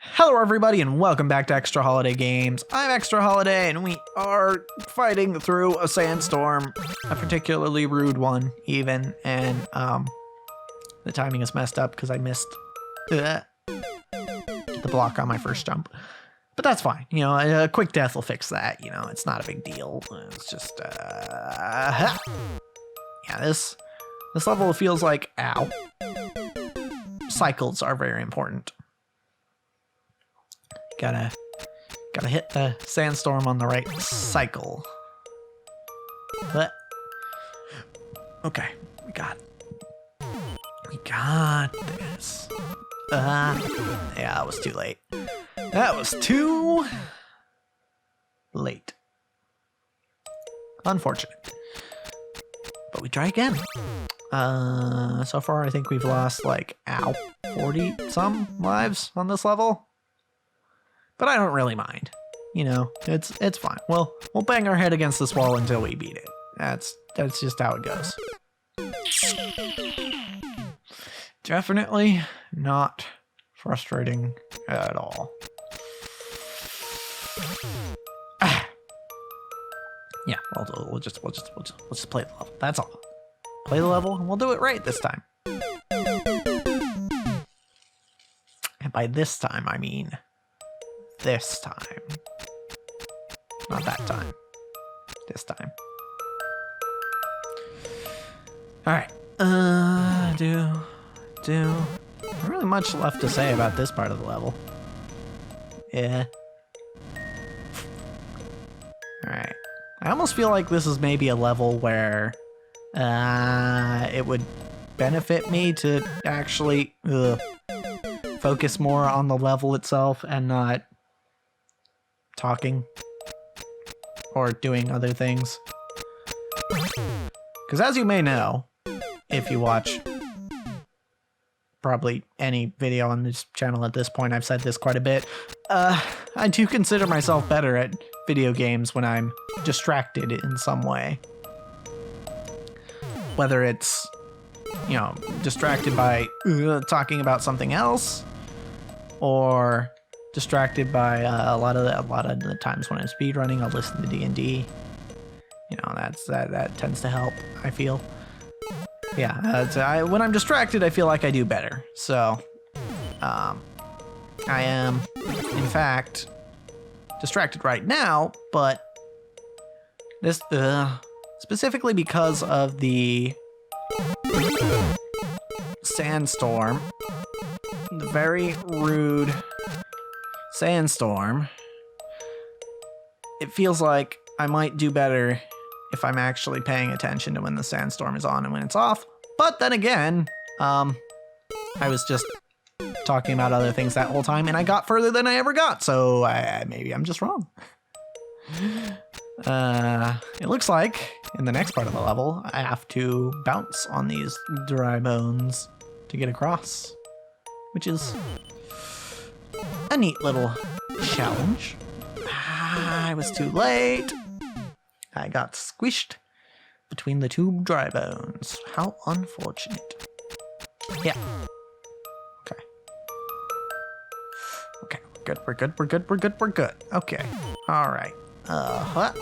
Hello everybody and welcome back to Extra Holiday Games. I'm Extra Holiday and we are fighting through a sandstorm, a particularly rude one even, and the timing is messed up because I missed the block on my first jump. But that's fine, you know, a quick death will fix that, you know, it's not a big deal. It's just, yeah, this level feels like, ow. Cycles are very important. Gotta hit the sandstorm on the right cycle. But okay, we got this. Yeah, that was too late. That was too late. Unfortunate. But we try again. So far I think we've lost like 40 some lives on this level. But I don't really mind. You know, it's fine. We'll bang our head against this wall until we beat it. That's just how it goes. Definitely not frustrating at all. Yeah, we'll just play the level. That's all. Play the level and we'll do it right this time. And by this time I mean this time. Not that time. This time. Alright. Not really much left to say about this part of the level. Yeah. Alright. I almost feel like this is maybe a level where it would benefit me to actually focus more on the level itself and not talking or doing other things. Because as you may know, if you watch probably any video on this channel at this point, I've said this quite a bit, I do consider myself better at video games when I'm distracted in some way. Whether it's, you know, distracted by talking about something else, or distracted by a lot of the times when I'm speedrunning, I'll listen to D&D. You know, that tends to help, I feel. Yeah, when I'm distracted, I feel like I do better. So, I am, in fact, distracted right now, but this, specifically because of the sandstorm, the very rude sandstorm, it feels like I might do better if I'm actually paying attention to when the sandstorm is on and when it's off. But then again, I was just talking about other things that whole time and I got further than I ever got, so maybe I'm just wrong. It looks like in the next part of the level, I have to bounce on these dry bones to get across, which is a neat little challenge. I was too late. I got squished between the two dry bones. How unfortunate. Yeah. Okay. Okay, we're good. Okay. Alright. Ow.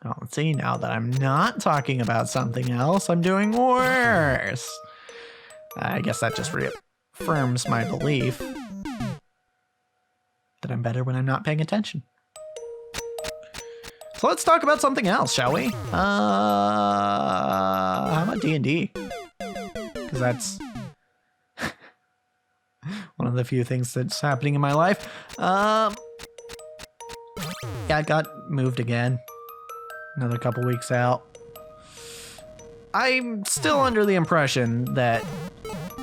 Oh, let's see, now that I'm not talking about something else, I'm doing worse. I guess that just reaffirms my belief that I'm better when I'm not paying attention. So let's talk about something else, shall we? How about D&D? Because that's one of the few things that's happening in my life. Yeah, I got moved again. Another couple weeks out. I'm still under the impression that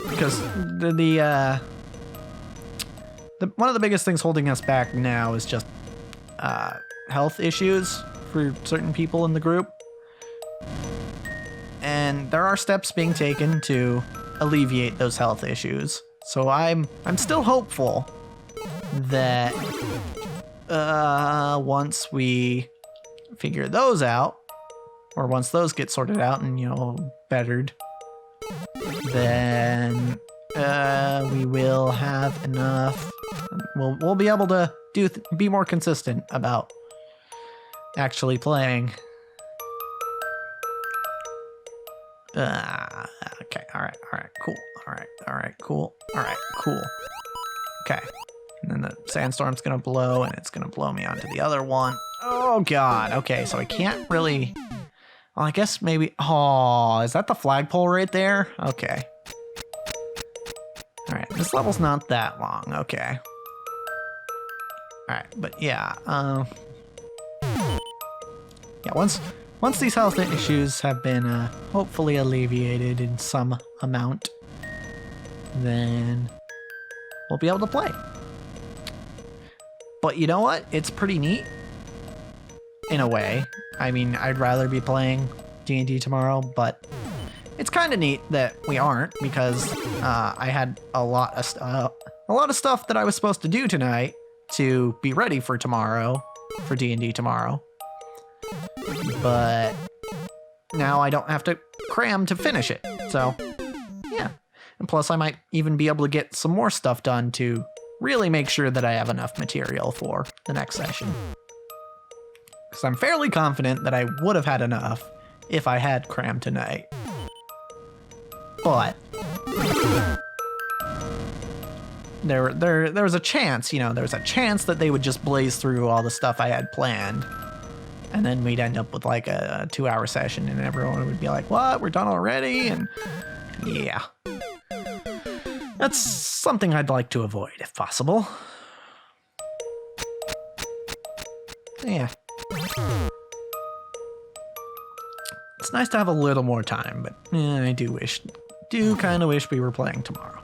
because one of the biggest things holding us back now is just health issues for certain people in the group. And there are steps being taken to alleviate those health issues. So I'm still hopeful that once we figure those out, or once those get sorted out and, you know, bettered, then we will have enough. We'll be able to be more consistent about actually playing. Okay, all right, cool. All right, cool. Okay, and then the sandstorm's gonna blow, and it's gonna blow me onto the other one. Oh God. Okay, so I can't really. Well, I guess maybe. Oh, is that the flagpole right there? Okay. All right, this level's not that long. Okay. All right, but yeah. Yeah. Once these health issues have been hopefully alleviated in some amount, then we'll be able to play. But you know what? It's pretty neat in a way. I mean, I'd rather be playing D&D tomorrow, but it's kind of neat that we aren't, because I had a lot of stuff that I was supposed to do tonight to be ready for tomorrow, for D&D tomorrow. But now I don't have to cram to finish it. So, yeah. And plus, I might even be able to get some more stuff done to really make sure that I have enough material for the next session. Because I'm fairly confident that I would have had enough if I had crammed tonight. But there was a chance, there was a chance that they would just blaze through all the stuff I had planned. And then we'd end up with like a 2-hour session and everyone would be like, what? We're done already? And yeah. That's something I'd like to avoid if possible. Yeah. It's nice to have a little more time, but I do kind of wish we were playing tomorrow.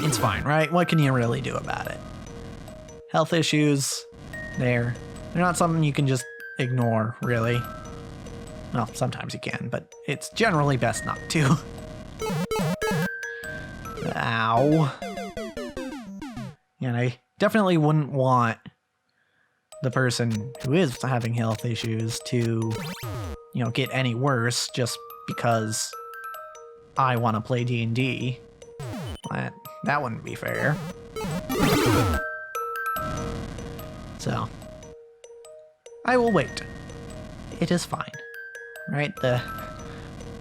It's fine, right? What can you really do about it? Health issues, they're not something you can just ignore, really. Well, sometimes you can, but it's generally best not to. Ow. And I definitely wouldn't want the person who is having health issues to, get any worse just because I want to play D&D. That wouldn't be fair. So, I will wait. It is fine. Right?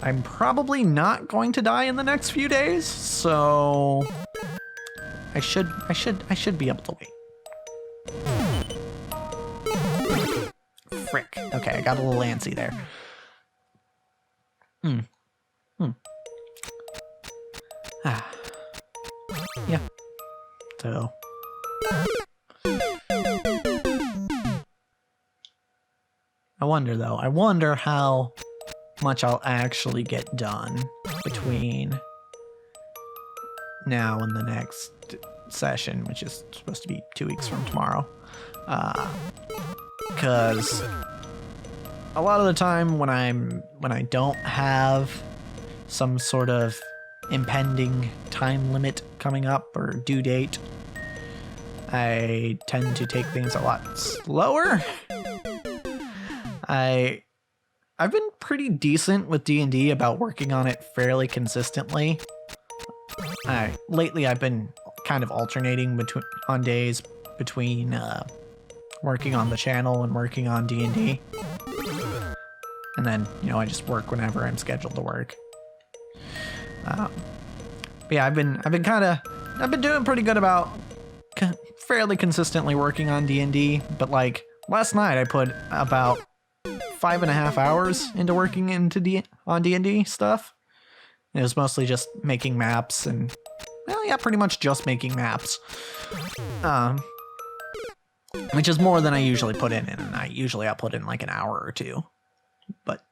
I'm probably not going to die in the next few days, so I should be able to wait. Frick. Okay, I got a little antsy there. Yeah. So. I wonder how much I'll actually get done between now and the next session, which is supposed to be 2 weeks from tomorrow. Because a lot of the time when I don't have some sort of impending time limit coming up or due date, I tend to take things a lot slower. I've been pretty decent with D&D about working on it fairly consistently. Lately I've been kind of alternating on days between working on the channel and working on D&D. And then, I just work whenever I'm scheduled to work. But yeah, I've been doing pretty good about fairly consistently working on D&D, but like last night I put about 5.5 hours into working on D&D stuff. It was mostly just making maps and, well, yeah, pretty much just making maps. Which is more than I usually put in a night. Usually I'll put in like an hour or two. But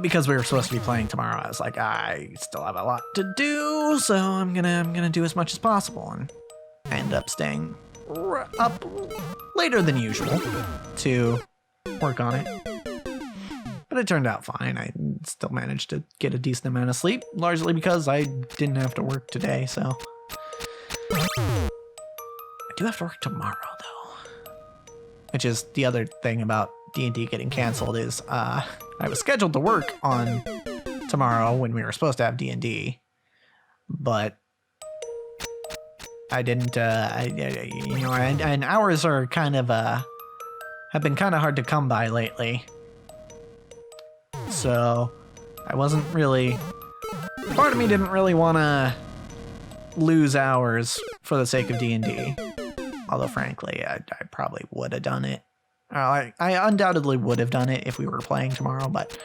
because we were supposed to be playing tomorrow, I was like, I still have a lot to do, so I'm gonna do as much as possible, and I end up staying up later than usual to work on it. But it turned out fine. I still managed to get a decent amount of sleep, largely because I didn't have to work today, so. I do have to work tomorrow, though. Which is the other thing about D&D getting canceled is, I was scheduled to work on tomorrow when we were supposed to have D&D, but I didn't, and hours are kind of, have been kind of hard to come by lately. So I wasn't really, part of me didn't really want to lose hours for the sake of D&D. Although frankly, I probably would have done it. I undoubtedly would have done it if we were playing tomorrow, but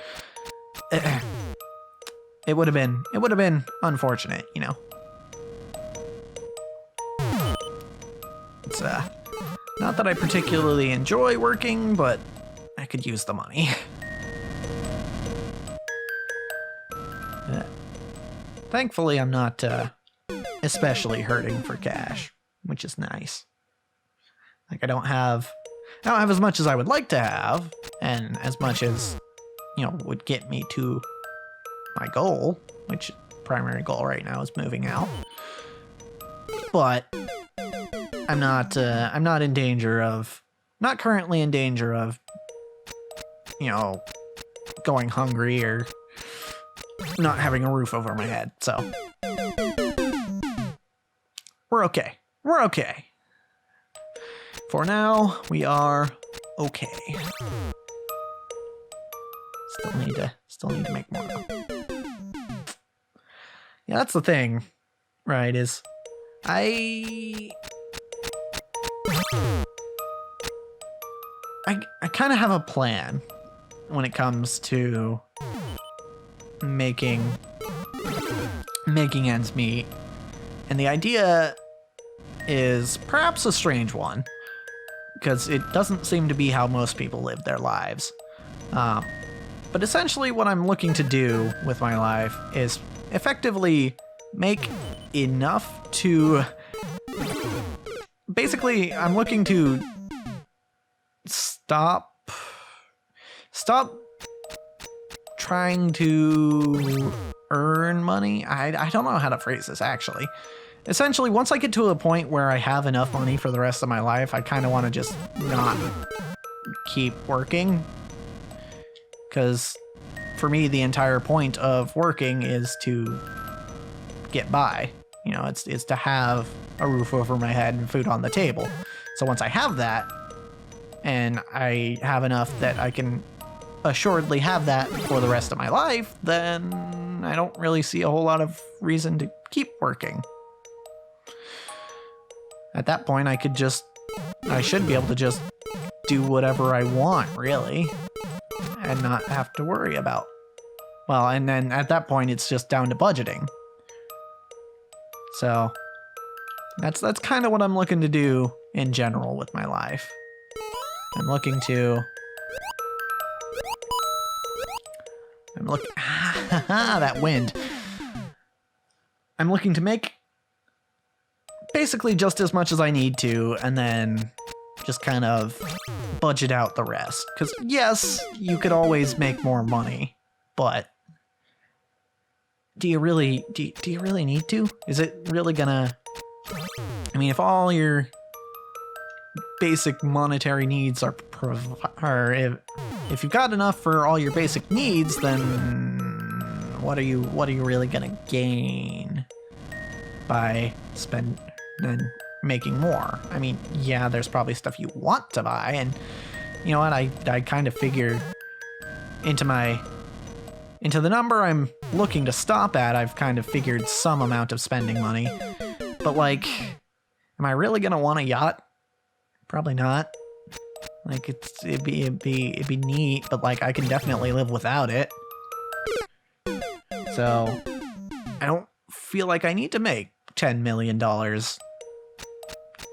it would have been unfortunate, you know. It's not that I particularly enjoy working, but I could use the money. Thankfully, I'm not especially hurting for cash, which is nice. Like I don't have as much as I would like to have, and as much as, you know, would get me to my goal, which primary goal right now is moving out. But I'm not in danger of, not currently in danger of, you know, going hungry or not having a roof over my head. So we're okay. We're okay. For now, we are okay. Still need to make more though. Yeah, that's the thing, right? Is I kind of have a plan when it comes to making ends meet, and the idea is perhaps a strange one, because it doesn't seem to be how most people live their lives. But essentially what I'm looking to do with my life is effectively make enough to... Basically, I'm looking to stop trying to earn money. I don't know how to phrase this, actually. Essentially, once I get to a point where I have enough money for the rest of my life, I kind of want to just not keep working. Because for me, the entire point of working is to get by. You know, it's to have a roof over my head and food on the table. So once I have that, and I have enough that I can assuredly have that for the rest of my life, then I don't really see a whole lot of reason to keep working. At that point, I should be able to just do whatever I want, really, and not have to worry about. Well, and then at that point, it's just down to budgeting. So that's kind of what I'm looking to do in general with my life. I'm looking that wind. I'm looking to make basically just as much as I need to, and then just kind of budget out the rest. Because yes, you could always make more money, but do you really need to? Is it really gonna... I mean, if all your basic monetary needs are if you've got enough for all your basic needs, then what are you really gonna gain by making more? I mean, yeah, there's probably stuff you want to buy, and you know what, I kind of figure into the number I'm looking to stop at, I've kind of figured some amount of spending money. But like, am I really gonna want a yacht? Probably not. Like, it'd be neat, but like I can definitely live without it. So I don't feel like I need to make $10 million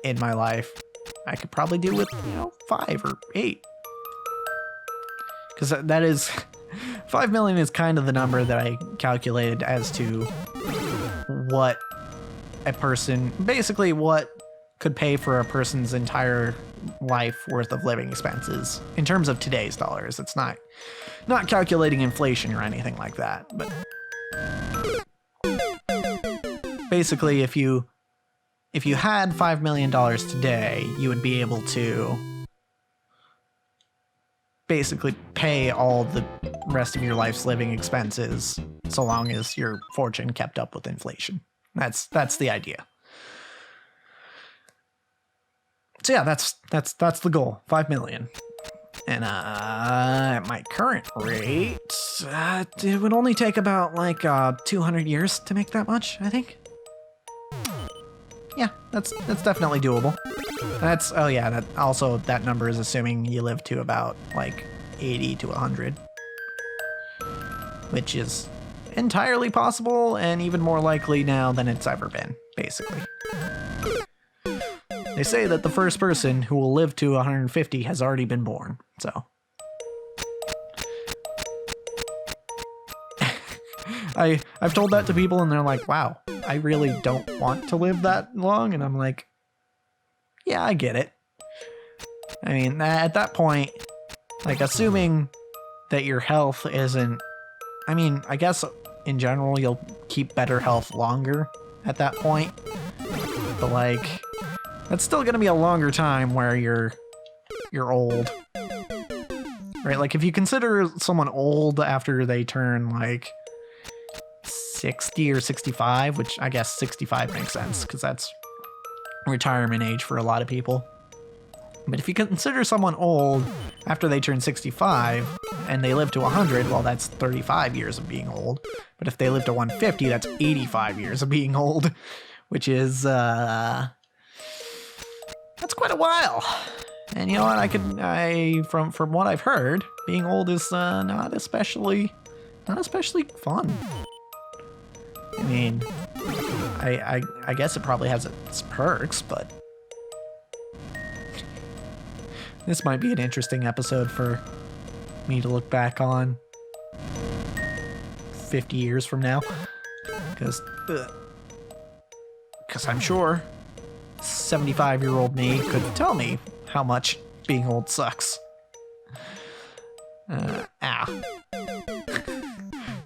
in my life. I could probably do with, 5 or 8. Because that is... 5 million is kind of the number that I calculated as to what a person... Basically, what could pay for a person's entire life worth of living expenses. In terms of today's dollars. It's not calculating inflation or anything like that. But basically, if you had $5 million today, you would be able to basically pay all the rest of your life's living expenses so long as your fortune kept up with inflation. That's the idea. So yeah, that's the goal. 5 million. And at my current rate, it would only take about like 200 years to make that much, I think. Yeah, that's definitely doable. That's, oh yeah, that number is assuming you live to about like 80 to 100, which is entirely possible and even more likely now than it's ever been, basically. They say that the first person who will live to 150 has already been born, so. I've told that to people and they're like, wow, I really don't want to live that long. And I'm like, yeah, I get it. I mean, at that point, like, assuming that your health isn't, I mean, I guess in general, you'll keep better health longer at that point. But like, that's still gonna be a longer time where you're old. Right? Like, if you consider someone old after they turn like 60 or 65, which I guess 65 makes sense because that's retirement age for a lot of people. But if you consider someone old after they turn 65 and they live to 100, well, that's 35 years of being old. But if they live to 150, that's 85 years of being old, which is, that's quite a while. And you know what, from what I've heard, being old is not especially fun. I mean, I guess it probably has its perks, but this might be an interesting episode for me to look back on 50 years from now, because I'm sure 75-year-old me could tell me how much being old sucks.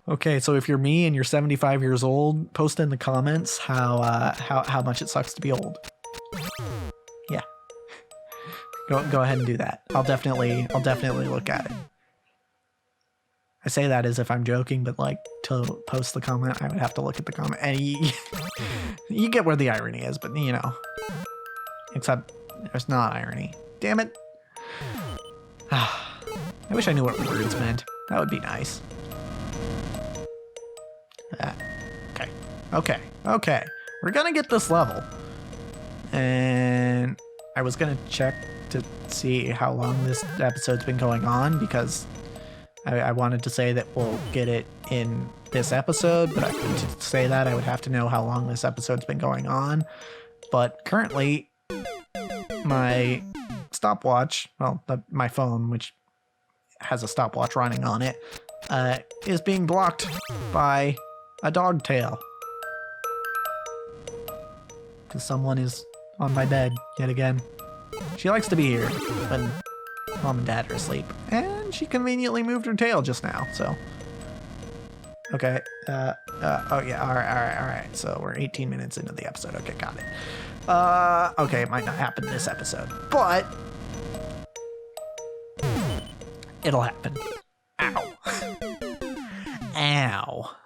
Okay, so if you're me and you're 75 years old, post in the comments how much it sucks to be old. Yeah. Go ahead and do that. I'll definitely look at it. I say that as if I'm joking, but like, to post the comment, I would have to look at the comment. And you get where the irony is, but you know. Except there's not irony. Damn it. I wish I knew what words meant. That would be nice. Okay. We're gonna get this level. And I was gonna check to see how long this episode's been going on, because I wanted to say that we'll get it in this episode, but to say that I would have to know how long this episode's been going on. But currently, my stopwatch, well, my phone, which has a stopwatch running on it, is being blocked by a dog tail. Because someone is on my bed yet again. She likes to be here when mom and dad are asleep. And she conveniently moved her tail just now, so. Okay, oh yeah, all right. So we're 18 minutes into the episode. Okay, got it. Okay, it might not happen this episode, but it'll happen. Ow. Ow.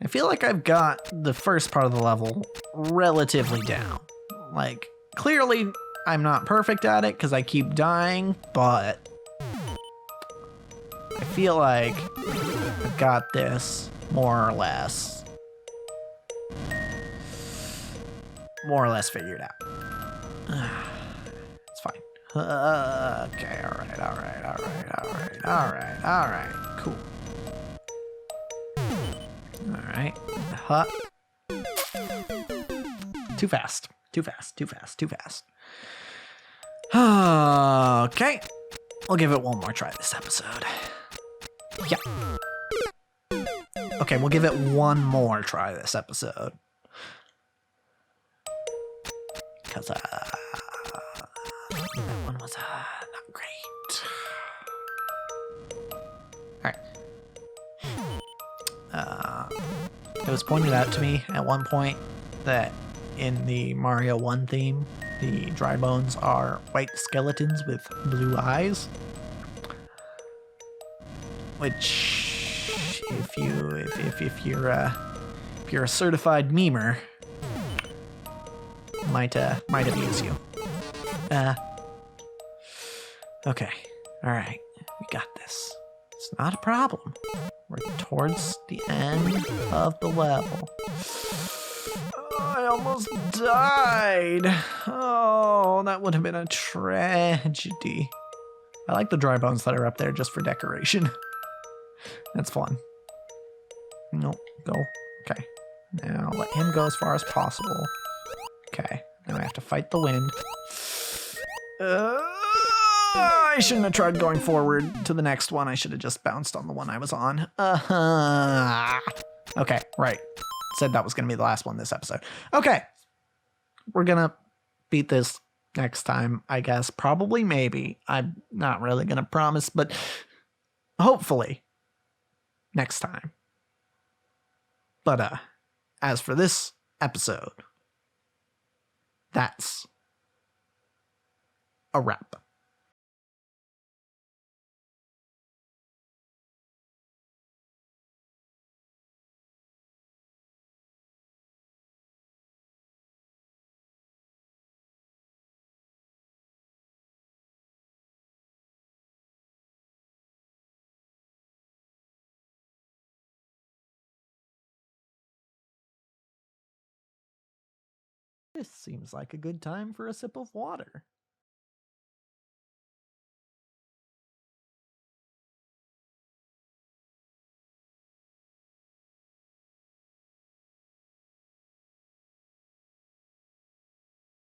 I feel like I've got the first part of the level relatively down. Like, clearly I'm not perfect at it because I keep dying, but I feel like I've got this more or less figured out. It's fine. Okay, all right, cool. All right. Too fast. Okay. I'll give it one more try this episode. Yeah. Okay, we'll give it one more try this episode. Because, that one was, not great. Alright. It was pointed out to me at one point that in the Mario 1 theme, The dry bones are white skeletons with blue eyes, which, if you're a certified memer, might amuse you. Okay, all right, we got this. It's not a problem. We're towards the end of the level. Oh, I almost died. Oh, that would have been a tragedy. I like the dry bones that are up there just for decoration. That's fun. Nope, go. Okay. Now let him go as far as possible. Okay, now I have to fight the wind. I shouldn't have tried going forward to the next one. I should have just bounced on the one I was on. Okay, right. Said that was going to be the last one this episode. Okay. We're going to beat this next time, I guess. Probably, maybe. I'm not really going to promise, but hopefully next time. But as for this episode, that's a wrap. This seems like a good time for a sip of water.